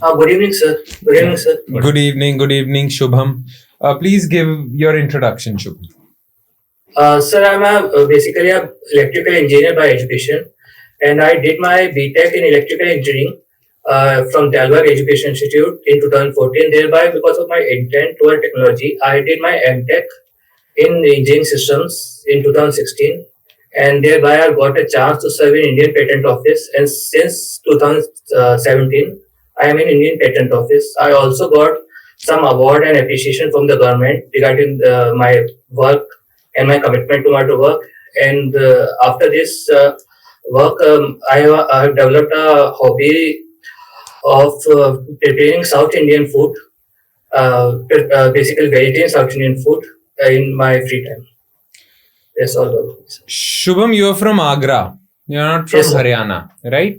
Good evening, sir. Good evening, sir. Good evening, Shubham. Please give your introduction, Shubham. Sir, basically a electrical engineer by education, and I did my BTech in electrical engineering from Dalberg Education Institute in 2014. Thereby, because of my intent toward technology, I did my MTech in engineering systems in 2016, and thereby I got a chance to serve in Indian Patent Office. And since 2017, I am in Indian Patent Office. I also got some award and appreciation from the government regarding my work and my commitment to my work. And after this work, I have developed a hobby of preparing South Indian food, basically vegetarian South Indian food in my free time. That's all. Shubham, you are from Agra. You are not from Yes, sir. Haryana, right?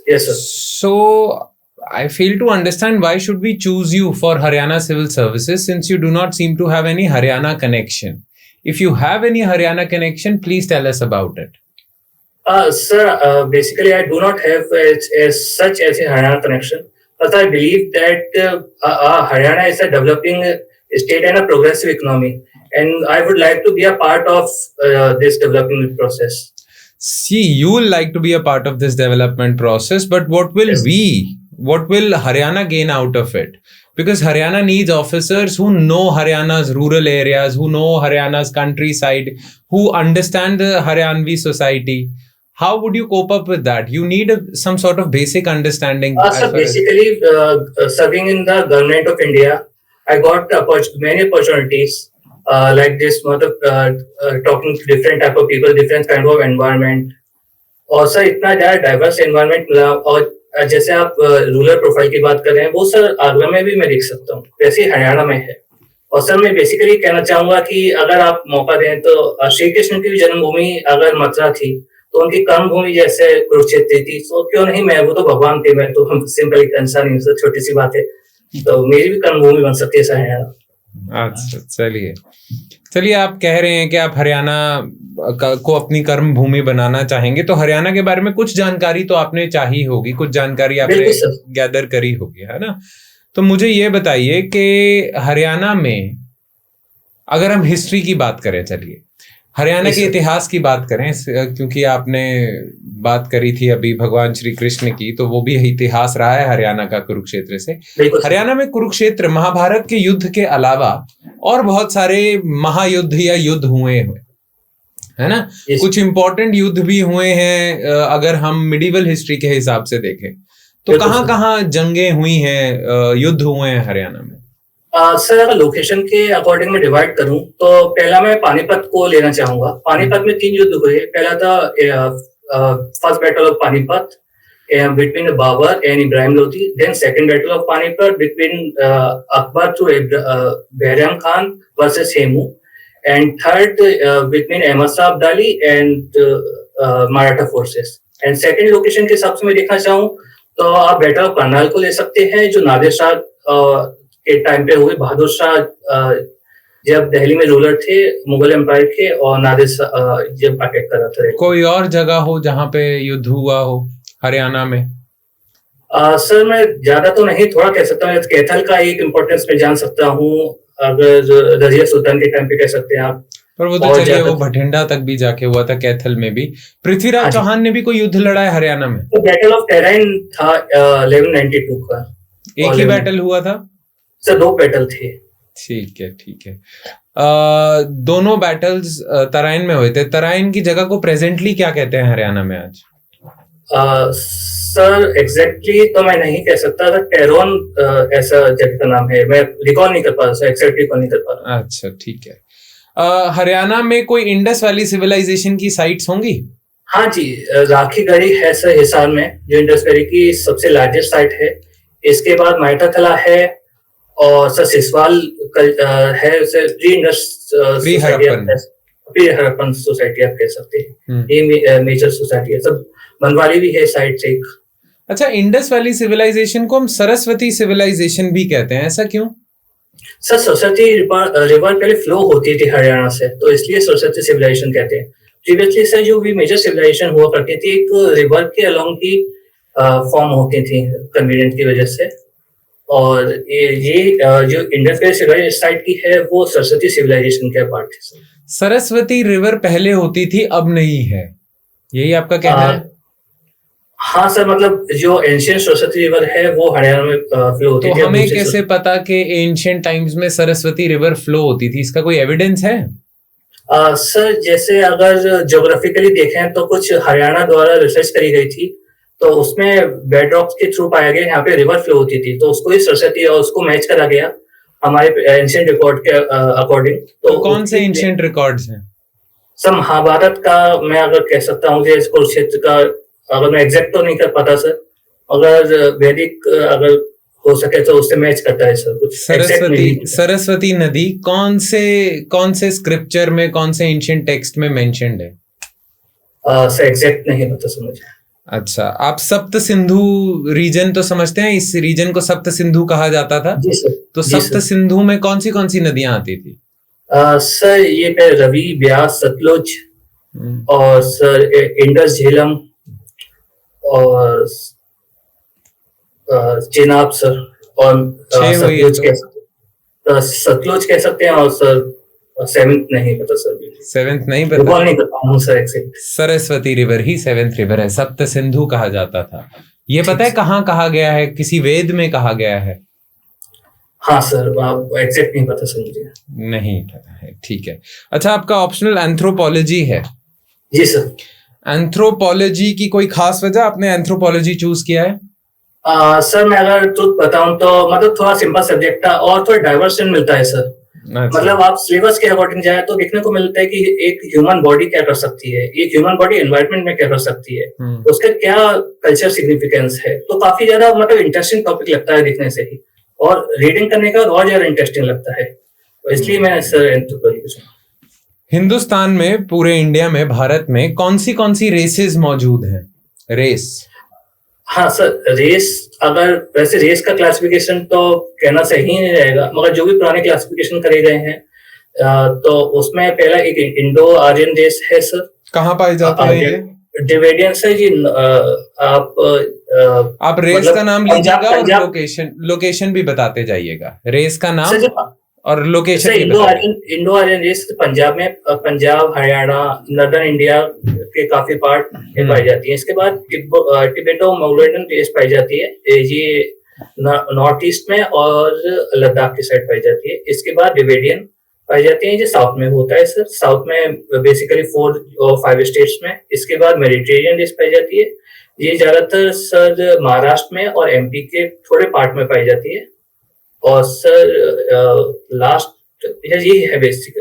Yes, sir. So I fail to understand why should we choose you for Haryana Civil Services since you do not seem to have any Haryana connection. If you have any Haryana connection, please tell us about it. Sir, basically, I do not have as such as a Haryana connection, but I believe that Haryana is a developing state and a progressive economy, and I would like to be a part of this developing process. See, you will like to be a part of this development process, but what will Yes. what will Haryana gain out of it? Because Haryana needs officers who know Haryana's rural areas, who know Haryana's countryside, who understand the Haryanvi society. How would you cope up with that? You need some sort of basic understanding. as So far as- basically, serving in the government of India, I got many opportunities like this, talking to different type of people, different kind of environment. और sir इतना ज़्यादा diverse environment मिला और जैसे आप rural profile की बात कर रहे हैं वो सर आगरा में भी मैं देख सकता हूँ वैसे ही हरियाणा में है। और सर मैं बेसिकली कहना चाहूंगा कि अगर आप मौका दें तो श्री कृष्ण की भी जन्मभूमि अगर मथुरा थी तो उनकी कर्मभूमि जैसे कुरुक्षेत्र थी तो क्यों नहीं, मैं वो तो भगवान थे, मैं तो सिंपल एक इंसान ही, सर छोटी सी बात है, तो मेरी भी कर्मभूमि बन सकती है सर हरियाणा। अच्छा, चलिए आप कह रहे हैं कि आप हरियाणा को अपनी कर्म भूमि बनाना चाहेंगे, तो हरियाणा के बारे में कुछ जानकारी तो आपने चाहिए होगी, कुछ जानकारी आपने बिल्कुल सर। गैदर करी होगी, है ना? तो मुझे ये बताइए कि हरियाणा में अगर हम हिस्ट्री की बात करें, चलिए हरियाणा Yes, के sir. इतिहास की बात करें, क्योंकि आपने बात करी थी अभी भगवान श्री कृष्ण की, तो वो भी इतिहास रहा है हरियाणा का कुरुक्षेत्र से। बिल्कुल सर। हरियाणा में कुरुक्षेत्र महाभारत के युद्ध के अलावा और बहुत सारे महायुद्ध या युद्ध हुए हैं, है ना? Yes. कुछ इंपॉर्टेंट युद्ध भी हुए हैं अगर हम मिडिवल हिस्ट्री के हिसाब से देखें तो बिल्कुल कहाँ सर। कहाँ जंगें हुई हैं, युद्ध हुए हैं हरियाणा में? सर अगर लोकेशन के अकॉर्डिंग में डिवाइड करूं तो पहला मैं पानीपत को लेना चाहूंगा। पानीपत में 3 युद्ध हुए। पहला था first battle of Panipat between Babur and Ibrahim Lodhi, then second battle of Panipat between Akbar to Bairam Khan versus Hemu, and third between Ahmad Shah Abdali and Maratha forces. And second location के हिसाब से मैं देखना चाहूँ तो आप बैटल ऑफ करनाल को ले सकते हैं जो नादिर शाह के टाइम पे हुए। बहादुर शाह जब दिल्ली में रूलर थे मुगल एम्पायर के, और नादिर शाह जब अटैक कर रहा था। कोई और जगह हो जहाँ पे युद्ध हुआ हो हरियाणा में? सर मैं ज्यादा तो नहीं, थोड़ा कह सकता हूँ। कैथल का एक इम्पोर्टेंस मैं जान सकता हूँ, अगर रजिया सुल्तान के टाइम पे कह सकते हैं आप। पर वो तो और चलिए ज्यादा- वो भटिंडा तक भी जाके हुआ था, कैथल में भी। पृथ्वीराज हाँ जी। चौहान ने भी कोई युद्ध लड़ा है हरियाणा में? तो बैटल ऑफ टेराइन था 1192 का। एक ही बैटल हुआ था? सर 2 बैटल थे। ठीक है। दोनों बैटल्स तराइन में हुए थे। तराइन की जगह को प्रेजेंटली क्या कहते हैं हरियाणा में आज? सर एग्जैक्टली तो मैं नहीं कह सकता, टेरोन ऐसा जगह का नाम है, मैं रिकॉल नहीं कर पा रहा, एग्जैक्ट रिकॉल नहीं कर पा रहा। अच्छा, ठीक है। हरियाणा में कोई इंडस वैली सिविलाइजेशन की साइट्स होंगी? हाँ जी, राखी गढ़ी है सर हिसार में, जो इंडस वैली की सबसे लार्जेस्ट साइट है। इसके बाद माइटाथला है, और सर सिसवाल है, प्री हड़प्पन सोसाइटी आप कह सकते हैं। ये मेजर सोसाइटी है। सब बनवाली भी है साइड से एक। अच्छा, इंडस वैली सिविलाइजेशन को हम सरस्वती सिविलाइजेशन भी कहते हैं, ऐसा क्यों? सर सरस्वती रिवर पहले फ्लो होती थी हरियाणा से, तो इसलिए सरस्वती सिविलाइजेशन कहते हैं। प्रीवियसली सर जो भी मेजर सिविलाइजेशन हुआ करती थी एक रिवर के अलोंग ही फॉर्म होती थी कन्वीनियंट की वजह से। और जो इंडस वैली साइड की है वो सरस्वती सिविलाइजेशन का पार्ट है सर। सरस्वती रिवर पहले होती थी, अब नहीं है, यही आपका कहना है? हाँ सर, मतलब जो एंशियंट सरस्वती रिवर है वो हरियाणा में फ्लो होती तो थी। हमें कैसे पता कि एंशिएंट टाइम्स में सरस्वती रिवर फ्लो होती थी? इसका कोई एविडेंस है? सर जैसे अगर ज्योग्राफिकली देखें तो कुछ हरियाणा द्वारा रिसर्च करी गई थी, तो उसमें बेड रॉक्स के थ्रू पाया गया यहाँ पे रिवर फ्लो होती थी, तो उसको ही सरस्वती और उसको मैच करा गया हमारे एंशियंट रिकॉर्ड के अकॉर्डिंग। तो कौन से एंशिएंट रिकॉर्ड्स हैं? सर महाभारत का मैं अगर कह सकता हूँ, जैसे कुरुक्षेत्र का, अगर मैं एग्जैक्ट तो नहीं कर पाता सर, अगर वैदिक अगर हो सके तो उससे मैच करता है सर कुछ। सरस्वती नदी कौन से स्क्रिप्चर में, कौन से एंशिएंट टेक्स्ट में मेंशन्ड है? सर एग्जैक्ट नहीं पता समझ। अच्छा, आप सप्त सिंधु रीजन तो समझते हैं? इस रीजन को सप्त सिंधु कहा जाता था। जी सर। तो सप्त सिंधु में कौन सी नदियां आती थी? सर ये पे रवि, ब्यास, सतलुज और सर इंडस, झेलम और चेनाब सर, और सतलुज कह सकते हैं, और सर सेवेंथ नहीं पता सर। सेवेंथ नहीं पता? नहीं पता सर एक्सेप्ट। सरस्वती रिवर ही सेवेंथ रिवर है, सप्त सिंधु कहा जाता था। ये पता है कहाँ कहा गया है? किसी वेद में कहा गया है? हाँ सर, एग्जैक्ट नहीं पता सर मुझे। नहीं पता है, ठीक है। अच्छा, आपका ऑप्शनल एंथ्रोपोलॉजी है? जी सर। एंथ्रोपोलॉजी की कोई खास वजह आपने एंथ्रोपोलॉजी चूज किया है? सर मैं अगर ट्रुथ बताऊं तो मतलब थोड़ा सिंपल सब्जेक्ट था और थोड़ा डाइवर्सन मिलता है सर। अच्छा। मतलब आप सिलेबस के अकॉर्डिंग जाए तो देखने को मिलता है कि एक ह्यूमन बॉडी क्या कर सकती है, एक ह्यूमन बॉडी एनवायरनमेंट में क्या कर सकती है, उसका क्या कल्चर सिग्निफिकेंस है। तो काफी ज्यादा मतलब इंटरेस्टिंग टॉपिक लगता है देखने से ही, और रीडिंग करने के बाद और ज्यादा इंटरेस्टिंग लगता है, तो इसलिए मैं सर एंथ्रोपोलॉजी चुना। हिंदुस्तान में, पूरे इंडिया में, भारत में कौन सी रेसेस मौजूद हैं? रेस? हाँ सर, रेस अगर वैसे रेस का क्लासिफिकेशन तो कहना सही नहीं रहेगा, मगर जो भी पुराने क्लासिफिकेशन करे गए हैं तो उसमें पहला एक इंडो आर्यन रेस है सर। कहाँ पाई जाती है ये? डिविडेंस है जी। आप रेस मतलब का नाम लीजिएगा और लोकेशन भी बताते जाइएगा। रेस का नाम और location. Indo Aryan race Punjab में, पंजाब, हरियाणा, नॉर्दर्न इंडिया के काफी पार्ट में पाई जाती है। इसके बाद टिबेटो मंगोलियन रेस पाई जाती है, ये नॉर्थ ईस्ट में और लद्दाख की साइड पाई जाती है। इसके बाद डिविडियन पाई जाती है, जो साउथ में होता है सर, साउथ में बेसिकली 4 और 5 स्टेट्स में। इसके बाद मेडिटेरियन रेस पाई जाती है, ये ज्यादातर सर महाराष्ट्र में और एमपी के थोड़े पार्ट में पाई जाती है। और सर लास्ट ये है बेसिक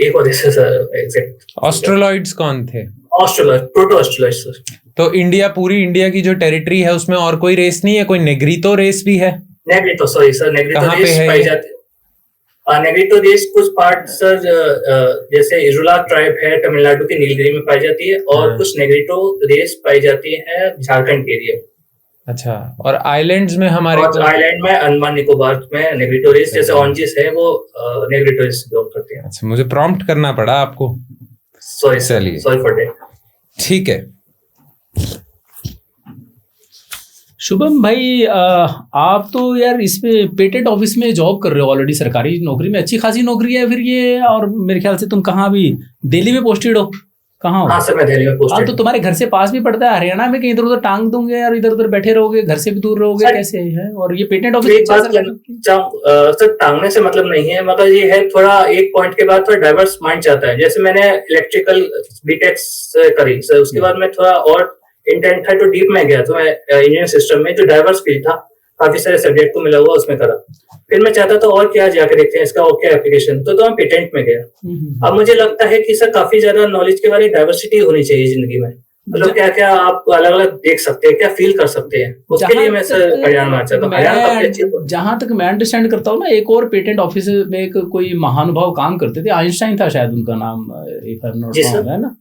एक और सर एग्जैक्ट। ऑस्ट्रोलॉइड्स कौन थे? Australoid, proto Australoid sir. तो पूरी इंडिया की जो टेरिटरी है उसमें और कोई रेस नहीं है? कोई नेग्रीतो रेस भी है? नेग्रीतो, सॉरी सर, नेग्रीतो रेस पाई जाती है। नेग्रीतो रेस कुछ पार्ट सर जैसे इरुला ट्राइब है तमिलनाडु के नीलगिरी में पाई जाती है, और कुछ नेग्रीतो रेस पाई जाती है झारखंड के एरिया। अच्छा, और आइलैंड्स में हमारे आइलैंड में अंडमान निकोबार में नेग्रीतो रेस, जैसे ऑन्जिस है वो नेग्रीतो रेस बिलोंग करते हैं। अच्छा, मुझे प्रॉम्प्ट करना पड़ा आपको, सॉरी, चलिए सॉरी फॉर दैट। ठीक है। शुभम भाई, आप तो यार इसमें पेटेंट ऑफिस में जॉब कर रहे हो ऑलरेडी, सरकारी नौकरी में, अच्छी खासी नौकरी है फिर ये। और मेरे ख्याल से तुम कहाँ अभी दिल्ली में पोस्टेड हो? कहाँ हो? हाँ सर, मैं दिल्ली में पोस्टेड। हाँ, तो तुम्हारे घर से पास भी पड़ता है, हरियाणा में कहीं इधर उधर टांग दूंगे यार, इधर उधर बैठे रहोगे, घर से भी दूर रहोगे, कैसे है? और ये पेटेंट ऑफिस सर टांगने से मतलब नहीं है, मगर ये है थोड़ा एक पॉइंट के बाद थोड़ा डाइवर्स माइंड चाहता है। जैसे मैंने इलेक्ट्रिकल बीटेक करी सर, उसके बाद मैं थोड़ा और इंटेंट था तो डीप में गया, तो मैं इंडियन सिस्टम में जो डाइवर्स फील्ड था, काफी सारे सब्जेक्ट को मिला हुआ, उसमें करा। फिर मैं चाहता था और क्या जाकर देखते हैं इसका और क्या एप्लीकेशन, तो मैं पेटेंट में गया। अब मुझे लगता है कि सर काफी ज्यादा नॉलेज के बारे में डाइवर्सिटी होनी चाहिए जिंदगी में, मतलब क्या क्या आप अलग अलग देख सकते हैं, क्या फील कर सकते हैं, उसके लिए मैं सर हरियाणा में चाहता हूँ। जहां तक मैं अंडरस्टैंड करता हूँ ना, एक और पेटेंट ऑफिस में एक कोई महानुभाव काम करते थे, आइंस्टाइन था शायद उनका नाम, if I am not wrong, है ना?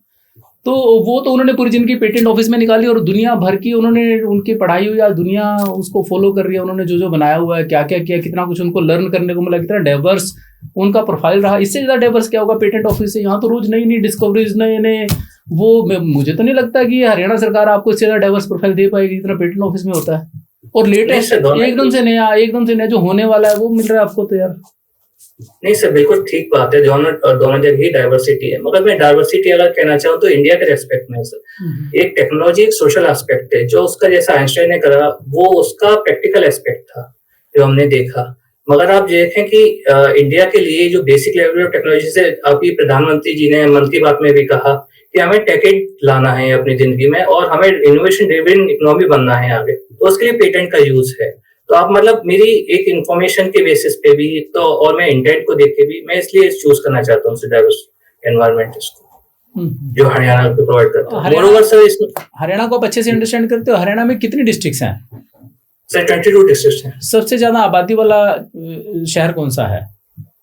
तो वो तो उन्होंने पूरी जिंदगी पेटेंट ऑफिस में निकाली, और दुनिया भर की उन्होंने उनकी पढ़ाई हुई, या दुनिया उसको फॉलो कर रही है, उन्होंने जो जो बनाया हुआ है, क्या क्या किया, कितना कुछ उनको लर्न करने को मिला, कितना डाइवर्स उनका प्रोफाइल रहा। इससे ज्यादा डाइवर्स क्या होगा पेटेंट ऑफिस से? यहाँ तो रोज नई नई डिस्कवरीज, नए नए वो, मुझे तो नहीं लगता कि हरियाणा सरकार आपको इससे ज्यादा डाइवर्स प्रोफाइल दे पाएगी जितना पेटेंट ऑफिस में होता है। और नहीं लेटेस्ट सर, दोनों एकदम से नया जो होने वाला है वो मिल रहा है आपको तो यार। नहीं सर, बिल्कुल ठीक बात है, दोनों जगह ही डाइवर्सिटी है, मगर मैं डाइवर्सिटी अगर कहना चाहूँ तो इंडिया के रेस्पेक्ट में है सर। एक टेक्नोलॉजी एक सोशल एस्पेक्ट है, जो उसका जैसा आइंस्टाइन ने करा वो उसका प्रैक्टिकल एस्पेक्ट था जो हमने देखा। मगर आप देखें कि इंडिया के लिए जो बेसिक लेवल ऑफ टेक्नोलॉजी से अभी प्रधानमंत्री जी ने मन की बात में भी कहा कि हमें टेक लाना है अपनी जिंदगी में और हमें इनोवेशन ड्रिवन इकोनॉमी बनना है आगे, तो उसके लिए पेटेंट का यूज है। तो आप मतलब मेरी एक इंफॉर्मेशन के बेसिस पे भी तो और मैं इंटेंट को देख के भी मैं इसलिए चूज करना चाहता हूँ डाइवर्स एनवायरमेंट इसको जो हरियाणा को प्रोवाइड करता है। मोरओवर सर इसमें हरियाणा को आप अच्छे से अंडरस्टैंड करते हो। हरियाणा में कितनी डिस्ट्रिक्ट्स हैं? सर 22 डिस्ट्रिक्ट हैं। सबसे ज्यादा आबादी वाला शहर कौन सा है?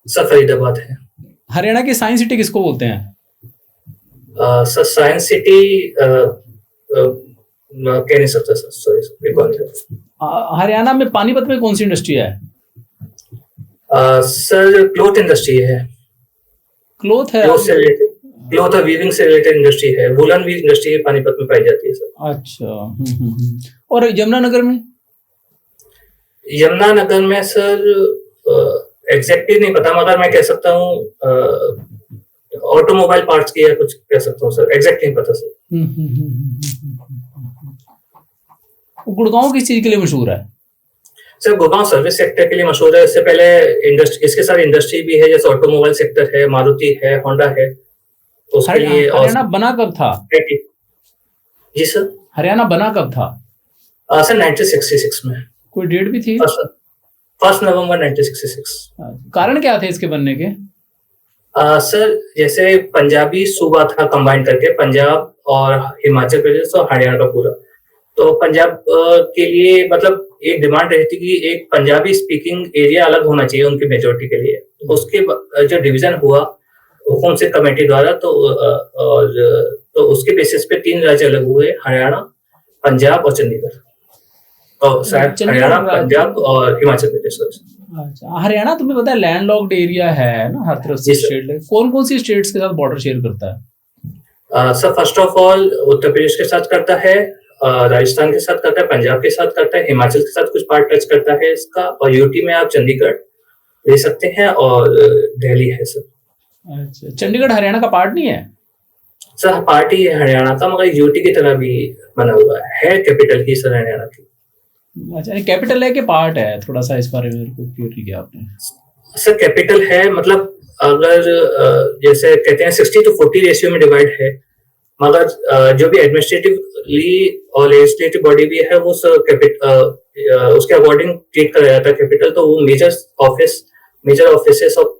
सर फरीदाबाद है। हरियाणा की साइंस सिटी किसको बोलते हैं? सर साइंस सिटी कह नहीं सकता सर, सॉरी सर। हरियाणा में पानीपत में कौन सी इंडस्ट्री है? सर क्लोथ इंडस्ट्री है। क्लोथ है? क्लोथ और वीविंग से रिलेटेड इंडस्ट्री है, वुलन वीव इंडस्ट्री पानीपत में पाई जाती है सर। अच्छा। और यमुनानगर में? यमुनानगर में सर एग्जैक्टली नहीं पता, मगर मैं कह सकता हूँ ऑटोमोबाइल पार्ट्स की या कुछ कह सकता हूँ सर, एग्जैक्ट नहीं पता सर। गुड़गांव किस चीज के लिए मशहूर है? सर गुड़गांव सर्विस सेक्टर के लिए मशहूर है। इससे पहले इंडस्ट्री, इसके साथ इंडस्ट्री भी है, जैसे ऑटोमोबाइल सेक्टर है, मारुति है, होंडा है, तो उसके लिए। हरियाणा बना कब था? जी सर, हरियाणा बना कब था? सर 1966 में। कोई डेट भी थी? 1 नवंबर 1966। कारण क्या थे इसके बनने के? सर जैसे पंजाबी सूबा था कंबाइन करके, पंजाब और हिमाचल प्रदेश और हरियाणा का पूरा, तो पंजाब के लिए मतलब एक डिमांड रहती कि एक पंजाबी स्पीकिंग एरिया अलग होना चाहिए उनकी मेजोरिटी के लिए। उसके जो डिवीजन हुआ हुकुम से कमेटी द्वारा, तो उसके बेसिस पे 3 राज्य अलग हुए, हरियाणा, पंजाब और चंडीगढ़, और शायद हरियाणा, पंजाब और हिमाचल प्रदेश। अच्छा, हरियाणा तुम्हें पता है लैंडलॉक्ड एरिया है ना, हर तरफ से स्टेट। कौन कौन सी स्टेट्स के साथ बॉर्डर शेयर करता है? Sir first of all Uttar Pradesh के साथ करता है, राजस्थान के साथ करता है, पंजाब के साथ करता है, हिमाचल के साथ कुछ पार्ट टच करता है इसका, और यूटी में आप चंडीगढ़ ले सकते हैं और दिल्ली है सर। अच्छा, चंडीगढ़ हरियाणा का पार्ट नहीं है? सर पार्ट ही है हरियाणा का, मगर यूटी की तरह भी बना हुआ है कैपिटल की सर हरियाणा की। अच्छा, कैपिटल है कि पार्ट है? थोड़ा सा इस बारे में क्लियर किया आपने। सर कैपिटल है, मतलब अगर जैसे कहते हैं 60-40 रेशियो में डिवाइड है, मगर जो भी एडमिनिस्ट्रेटिवली और लेजिस्लेटिव बॉडी भी है वो उसके अकॉर्डिंग ट्रीट करा जाता है कैपिटल, तो वो मेजर ऑफिसेस ऑफ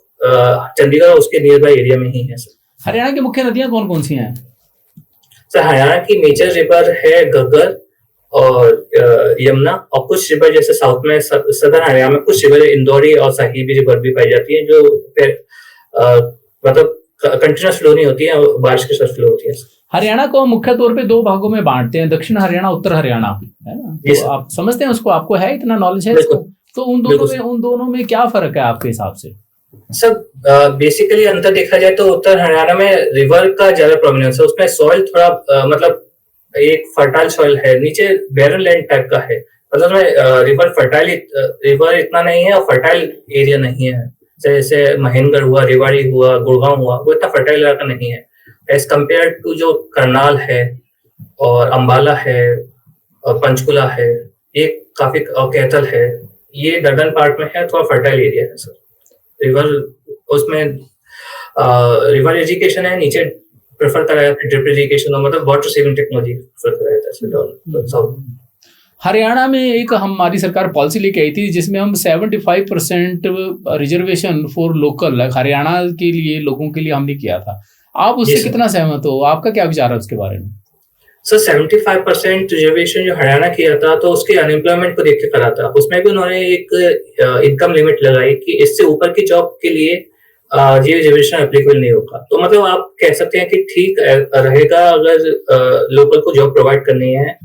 चंडीगढ़ उसके नियर बाय एरिया में ही है सर। हरियाणा की मुख्य नदियां कौन कौन सी हैं? सर हरियाणा की मेजर रिवर है घग्गर और यमुना, और कुछ रिवर जैसे साउथ में सदर्न हरियाणा में कुछ रिवर इंदौरी और साहिबी रिवर भी पाई जाती है, जो मतलब कंटिन्यूस फ्लो नहीं होती है, बारिश के साथ फ्लो होती है। हरियाणा को मुख्य तौर पे 2 भागों में बांटते हैं, दक्षिण हरियाणा, उत्तर हरियाणा, है ना? तो आप समझते हैं उसको, आपको है इतना नॉलेज है इसको? तो उन दोनों में क्या फर्क है आपके हिसाब से? सब बेसिकली अंतर देखा जाए तो उत्तर हरियाणा में रिवर का ज्यादा प्रोमिनेंस है, उसमें सॉइल थोड़ा मतलब एक फर्टाइल सॉइल है, नीचे बैरन लैंड टाइप का है, मतलब रिवर इतना नहीं है और फर्टाइल एरिया नहीं है, जैसे महेंद्रगढ़ हुआ, रेवाड़ी हुआ, गुड़गांव हुआ, वो इतना फर्टाइल इलाका नहीं है एज कम्पेयर टू जो करनाल है और अंबाला है और पंचकुला है, ये काफी, और कैथल है, ये दर्दन पार्ट में है, थोड़ा फर्टाइल एरिया है सर। रिवर उसमें रिवर एजुकेशन है, नीचे प्रेफर करा जाता है ड्रिप इरिगेशन, मतलब वाटर सेविंग टेक्नोलॉजी प्रेफर करा जाता है। हरियाणा में एक हमारी सरकार पॉलिसी लेके आई थी जिसमें हम 75% रिजर्वेशन फॉर लोकल हरियाणा के लिए लोगों के लिए हमने किया था। आप उससे कितना सहमत हो? आपका क्या विचार है उसके बारे में? सर 75% रिजर्वेशन जो हरियाणा किया था तो उसके अनएम्प्लॉयमेंट को देख के करा था, उसमें भी उन्होंने एक इनकम लिमिट लगाई कि इससे ऊपर की जॉब के लिए ये रिजर्वेशन एप्लीकेबल नहीं होगा। तो मतलब आप कह सकते हैं कि ठीक रहेगा अगर लोकल को जॉब प्रोवाइड करनी है,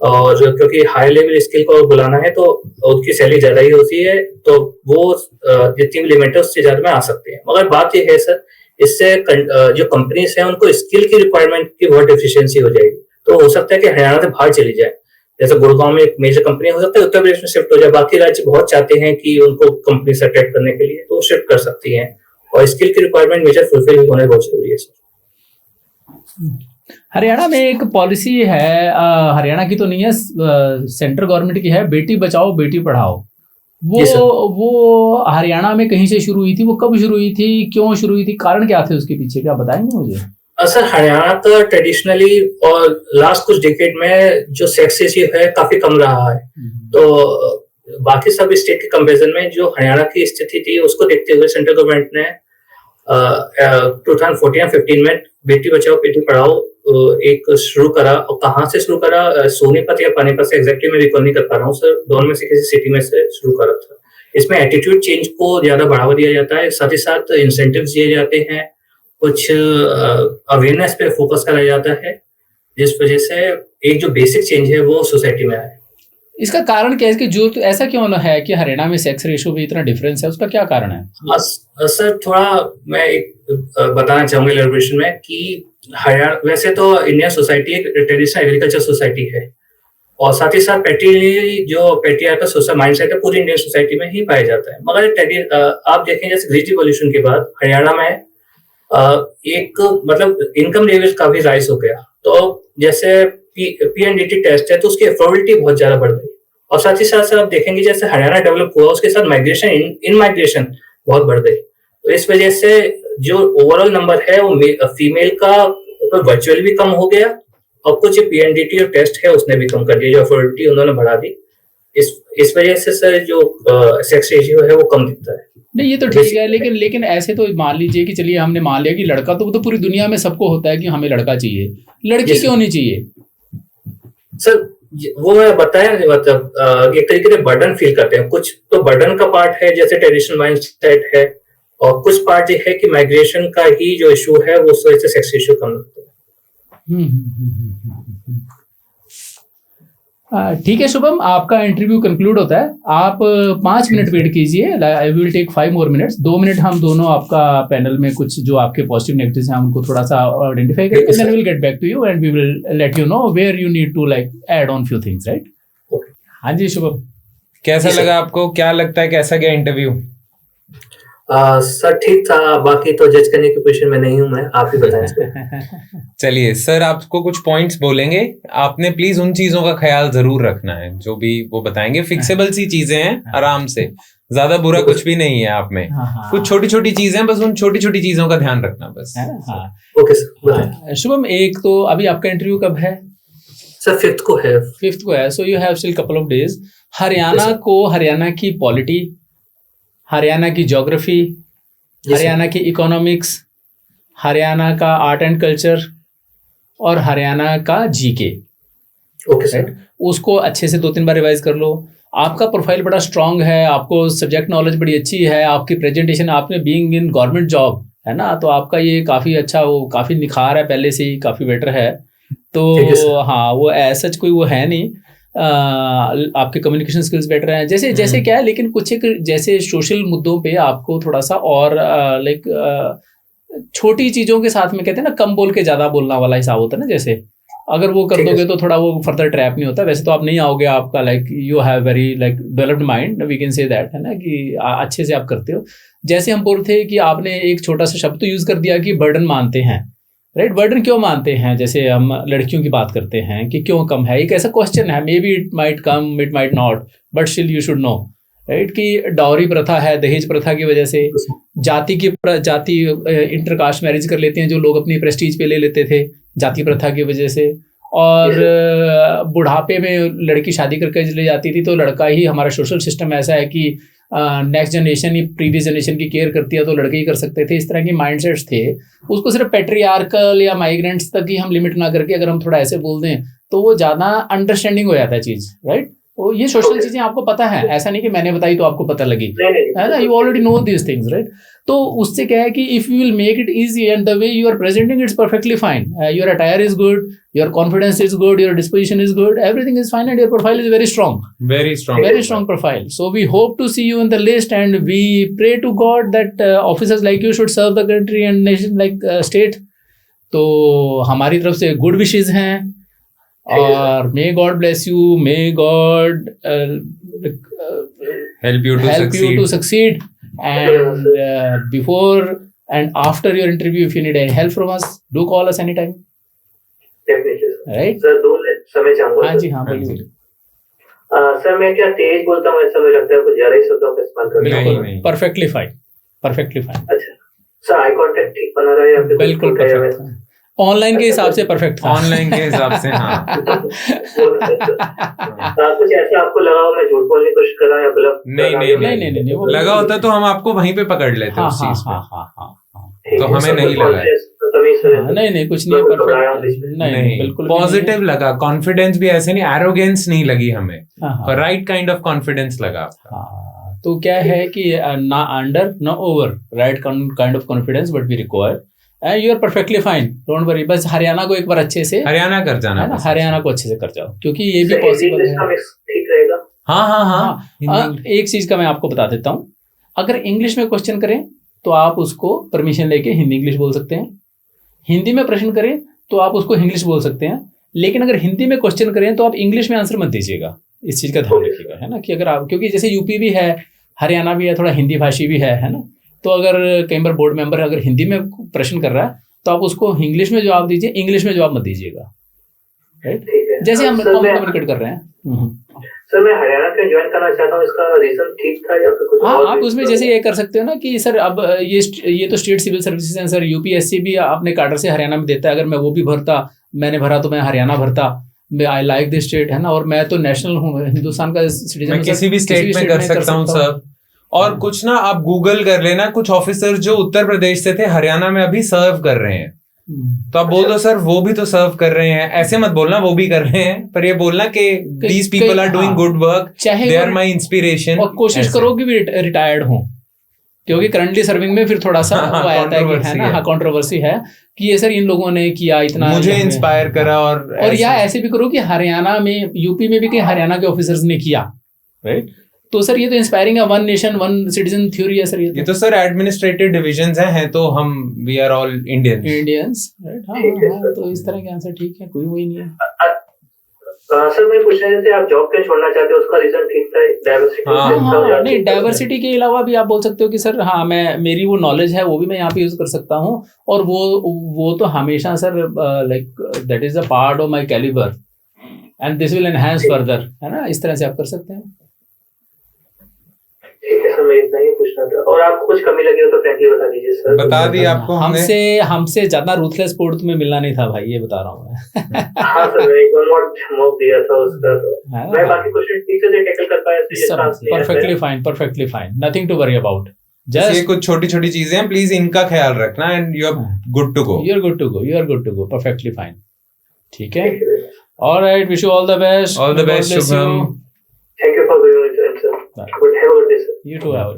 और क्योंकि हाई लेवल स्किल को बुलाना है तो उसकी सैलरी ज्यादा ही होती है, तो वो जितनी भी लिमिट है उससे ज्यादा में आ सकते हैं। मगर बात यह है सर, इससे जो कंपनीज हैं उनको स्किल की रिक्वायरमेंट की बहुत एफिशिएंसी हो जाएगी, तो हो सकता है कि हरियाणा से बाहर चली जाए। जैसे गुड़गांव में एक मेजर कंपनी हो सकता है उत्तर प्रदेश में शिफ्ट हो जाए, बाकी राज्य बहुत चाहते हैं कि उनको कंपनी से अट्रैक्ट करने के लिए, तो शिफ्ट कर सकती हैं, और स्किल की रिक्वायरमेंट मेजर फुलफिल होने बहुत जरूरी है सर। हरियाणा में एक पॉलिसी है, हरियाणा की तो नहीं है, सेंट्रल गवर्नमेंट की है, बेटी बचाओ बेटी पढ़ाओ। जी सर। वो हरियाणा में कहीं से शुरू हुई थी, वो कब शुरू हुई थी, क्यों शुरू हुई थी, कारण क्या थे उसके पीछे, क्या बताएंगे मुझे? सर हरियाणा का ट्रेडिशनली और लास्ट कुछ डिकेड में जो सेक्स रेशियो है काफी कम रहा है, तो बाकी सब स्टेट के कंपैरिजन में जो हरियाणा की स्थिति थी उसको देखते हुए सेंट्रल गवर्नमेंट ने 2014-15 में बेटी बचाओ बेटी पढ़ाओ एक शुरू करा। और कहाँ से शुरू करा, सोनीपत या पानीपत से एग्जैक्टली मैं रिकॉल नहीं कर पा रहा हूँ सर, दोनों में से किसी सिटी में से शुरू करा था। इसमें एटीट्यूड चेंज को ज्यादा बढ़ावा दिया जाता है, साथ ही साथ इंसेंटिव्स दिए जाते हैं, कुछ अवेयरनेस पे फोकस करा जाता है, जिस वजह से एक जो बेसिक चेंज है वो सोसाइटी में आए। इसका कारण क्या है, इसकी जरूरत ऐसा क्यों है कि हरियाणा में सेक्स रेशियो भी इतना डिफरेंस है, उसका क्या कारण है? सर थोड़ा मैं एक बताना चाहूंगा इलैबोरेशन में कि हरियाणा वैसे तो इंडियन सोसाइटी एक ट्रेडिशनल एग्रीकल्चर सोसाइटी है, और साथ ही साथ पेट्रियार्कल सोशल माइंडसेट है पूरी इंडियन सोसाइटी में ही पाया जाता है। मगर आप देखें जैसे ग्रीन रिवॉल्यूशन के बाद हरियाणा में एक मतलब इनकम लेवल काफी राइज हो गया, तो जैसे पीएनडीटी टेस्ट है तो उसकी अफोर्डेबिलिटी बहुत ज्यादा बढ़ गई, और साथ ही साथ आप देखेंगे जैसे हरियाणा डेवलप हुआ उसके साथ माइग्रेशन इन माइग्रेशन बहुत बढ़ गई, तो इस वजह से जो ओवरऑल नंबर है वो फीमेल का वर्चुअली भी कम हो गया, और कुछ पीएनडीटी और टेस्ट है उसने भी कम कर दिया, जो अफोर्डेबिलिटी उन्होंने बढ़ा दी। इस वजह से सर जो सेक्स रेशियो है वो कम दिखता है। नहीं ये तो ठीक है, लेकिन ऐसे तो मान लीजिए कि चलिए हमने मान लिया कि लड़का तो वो तो पूरी दुनिया में सबको होता है कि हमें लड़का चाहिए, लड़की क्यों नहीं चाहिए? सर वो मैं बताया, मतलब एक तरीके से बर्डन फील करते हैं, कुछ तो बर्डन का पार्ट है जैसे ट्रेडिशनल माइंडसेट है, और कुछ पार्ट ये है कि माइग्रेशन का ही जो इशू है वो उस वजह से सेक्स रेशियो कम होता है। ठीक है शुभम, आपका इंटरव्यू कंक्लूड होता है, आप 5 मिनट वेट कीजिए, I will take 5 more minutes, 2 minute हम दोनों आपका पैनल में कुछ जो आपके पॉजिटिव नेगेटिव्स हैं उनको थोड़ा सा आइडेंटिफाई करेंगे, then we will get back to you and we will let you know where you need to like add on few things, right? हाँ जी शुभम, कैसा लगा आपको, क्या लगता है कैसा गया इंटरव्यू? सर ठीक था, बाकी तो जज करने की पोजीशन में नहीं हूं मैं, आप ही बताएं। चलिए सर आपको कुछ पॉइंट्स बोलेंगे, आपने प्लीज उन चीजों का ख्याल जरूर रखना है जो भी वो बताएंगे, फिक्सेबल सी चीजें हैं, आराम से, ज्यादा बुरा कुछ भी नहीं है आप में, कुछ छोटी छोटी चीजें, बस उन छोटी छोटी चीजों का ध्यान रखना बस। Okay sir. शुभम, एक तो अभी आपका इंटरव्यू कब है? सर 5th को है। 5th को है, so you have still couple of days. Haryana को, हरियाणा की पॉलिटी, हरियाणा की ज्योग्राफी, हरियाणा की इकोनॉमिक्स, हरियाणा का आर्ट एंड कल्चर और हरियाणा का जीके, ओके सर, उसको अच्छे से 2-3 बार रिवाइज कर लो। आपका प्रोफाइल बड़ा स्ट्रांग है, आपको सब्जेक्ट नॉलेज बड़ी अच्छी है, आपकी प्रेजेंटेशन, आपने बीइंग इन गवर्नमेंट जॉब है ना, तो आपका ये काफ़ी अच्छा, वो काफ़ी निखार है, पहले से ही काफ़ी बेटर है। तो हाँ, वो ऐसा कोई वो है नहीं, आपके कम्युनिकेशन स्किल्स बेटर हैं, जैसे क्या है, लेकिन कुछ एक जैसे सोशल मुद्दों पे आपको थोड़ा सा और लाइक छोटी चीज़ों के साथ में कहते हैं ना, कम बोल के ज़्यादा बोलना वाला हिसाब होता है ना, जैसे अगर वो कर दोगे तो थोड़ा वो फर्दर ट्रैप नहीं होता। वैसे तो आप नहीं आओगे, आपका like you have very like developed mind, we can say that, है ना, कि अच्छे से आप करते हो। जैसे हम बोल रहे थे कि आपने एक छोटा सा शब्द तो यूज़ कर दिया कि बर्डन मानते हैं, राइट? बर्डन क्यों मानते हैं? जैसे हम लड़कियों की बात करते हैं कि क्यों कम है, एक ऐसा क्वेश्चन है, may be it might come, it might not, but still you should know, right, कि डाउरी प्रथा है, दहेज प्रथा की वजह से, जाति इंटरकास्ट मैरिज कर लेते हैं जो लोग अपनी प्रेस्टीज पे ले लेते थे जाति प्रथा की वजह से, और बुढ़ापे में लड़की शादी करके चली जाती थी, तो लड़का ही, हमारा सोशल सिस्टम ऐसा है कि नेक्स्ट जनरेशन ही प्रीवियस जनरेशन की केयर करती है तो लड़के ही कर सकते थे, इस तरह की माइंडसेट्स थे। उसको सिर्फ पेट्रियार्कल या माइग्रेंट्स तक ही हम लिमिट ना करके अगर हम थोड़ा ऐसे बोल दें तो वो ज़्यादा अंडरस्टैंडिंग हो जाता है चीज़, राइट? वो ये सोशल चीजें आपको पता है, ऐसा नहीं कि मैंने बताई तो आपको पता लगी, है ना, you already know this things, right? तो उससे क्या है कि if you will make it easy and the way you are presenting it's perfectly fine, your attire is good, your confidence is good, your disposition is good, everything is fine and your profile is very strong profile. So we hope to see you in the list and we pray to God that officers like you should serve the country and nation like state. तो हमारी तरफ से good wishes हैं, और may God bless you, may God Help you to help succeed. you to succeed. And before and after your interview, if you need any help from us, do call us anytime. Definitely sir. Right? Sir 2 minute समय चाहूंगा हाँ sir. जी, हाँ हाँ बोलिए जी। बोलिए। Sir मैं क्या तेज बोलता हूँ, ऐसा मुझे लगता है कुछ ज्यादा ही शब्दों का इस्तेमाल करता हूँ। बिल्कुल नहीं। परफेक्टली फाइन, परफेक्टली फाइन, अच्छा सर, आई कांटेक्ट ठीक बना रहा है या फिर कुछ बिल्कुल टूट गया है? परफेक्ट। ऑनलाइन के हिसाब से परफेक्ट था। ऑनलाइन के हिसाब से हाँ। कुछ ऐसा आपको लगा हो मैं झूठ बोलने की कोशिश कर रहा हूँ या ब्लफ नहीं, नहीं, नहीं, वो लगा होता तो हम आपको वहीं पे पकड़ लेते हाँ उस हाँ चीज पे। हाँ हाँ हाँ हाँ। तो हमें नहीं लगा है। नहीं नहीं, कुछ नहीं, परफेक्ट नहीं, बिल्कुल भी नहीं है। पॉजिटिव लगा, कॉन्फिडेंस भी ऐसे नहीं, एरोगेंस नहीं लगी हमें, हाँ, हाँ, राइट काइंड ऑफ कॉन्फिडेंस लगा। हाँ। तो क्या है कि ना अंडर ना over, right kind of confidence but we require, and you are perfectly fine, don't worry. बस हरियाणा को एक बार अच्छे से, हरियाणा कर जाना है ना, बस। हरियाणा को अच्छे से कर जाओ, क्योंकि ये भी पॉसिबल है। ठीक रहेगा। हाँ हाँ हाँ। एक चीज का मैं आपको बता देता हूँ, अगर इंग्लिश में क्वेश्चन करें तो आप उसको परमिशन लेके हिंदी इंग्लिश बोल सकते हैं, हिंदी में प्रश्न करें तो आप उसको इंग्लिश बोल सकते हैं, लेकिन अगर हिंदी में क्वेश्चन करें तो आप इंग्लिश में आंसर मत दीजिएगा। इस चीज का ध्यान रखिएगा, है ना, कि अगर आप, क्योंकि जैसे यूपी भी है, हरियाणा भी है, थोड़ा हिंदी भाषी भी है ना, तो अगर कई बार बोर्ड मेंबर अगर हिंदी में प्रश्न कर रहा है तो आप उसको इंग्लिश में जवाब दीजिए, इंग्लिश में जवाब मत दीजिएगा, राइट? जैसे हम कम्युनिकेट कर रहे हैं। सर मैं हरियाणा के ज्वाइन करना चाहता हूँ, इसका रीजन ठीक था या फिर कुछ हाँ, और आप भी उसमें इसका? जैसे ये कर सकते हो ना कि सर अब ये तो स्टेट सिविल सर्विसेज हैं सर, यूपीएससी भी अपने कार्डर से हरियाणा में देता है, अगर मैं वो भी मैंने भरा तो मैं हरियाणा भरता, आई लाइक दिस स्टेट, है ना, और मैं तो नेशनल हूँ, हिंदुस्तान का सिटीजन, मैं किसी भी स्टेट में कर सकता हूँ सर। और कुछ ना आप गूगल कर लेना, कुछ ऑफिसर जो उत्तर प्रदेश से थे हरियाणा में अभी सर्व कर रहे हैं, तो आप बोल दो सर वो भी तो सर्व कर रहे हैं, ऐसे मत बोलना वो भी कर रहे हैं, पर ये बोलना कि these people are doing good work, चाहे दे आर माय इंस्पिरेशन। और कोशिश करो कि भी रिटायर्ड हो, क्योंकि करंटली सर्विंग में फिर थोड़ा सा वो आता है कि, है ना, हाँ, कंट्रोवर्सी है कि ये सर इन लोगों ने किया इतना, मुझे इंस्पायर करा, और या ऐसे भी करो कि हरियाणा में, यूपी में भी कहीं हरियाणा के ऑफिसर्स ने किया, राइट? तो सर ये तो इंस्पायरिंग है, one nation one citizen theory है सर, ये तो सर एडमिनिस्ट्रेटिव डिविजन्स हैं, तो हम we are all Indians, right? हाँ हाँ, तो इस तरह के आंसर ठीक है, कोई वही नहीं है। सर मैं पूछ रहा था आप जॉब क्यों छोड़ना चाहते हो, उसका रीजन ठीक था, डाइवर्सिटी? हाँ, नहीं, डाइवर्सिटी के अलावा भी आप बोल सकते हो कि सर हाँ, मेरी वो नॉलेज है वो भी मैं यहाँ पे यूज कर सकता हूँ, और वो तो हमेशा sir like that is a part of my calibre and this will enhance further, है ना, इस तरह से आप कर सकते हैं। ठीक है सर, मैं इतना ही पूछना था, और आपको कुछ कमी लगी हो तो फ्रैंकली बता दीजिए सर। बता दी आपको हमसे ज्यादा रूथलेस स्पोर्ट तुम्हें मिलना नहीं था भाई, ये बता रहा हूँ मैं। हाँ सर, मैं एक मॉक दिया था उसका, तो मैं बाकी क्वेश्चन ठीक से टैकल कर पाया। Perfectly fine, nothing to worry about, just ये कुछ छोटी छोटी चीजें हैं, प्लीज इनका ख्याल रखना, and you are good to go, you are good to go, perfectly fine, ठीक है। Alright, wish you all the best, Shubham. Thank you for giving me the answer. Bye. But have a good day, sir. You too have a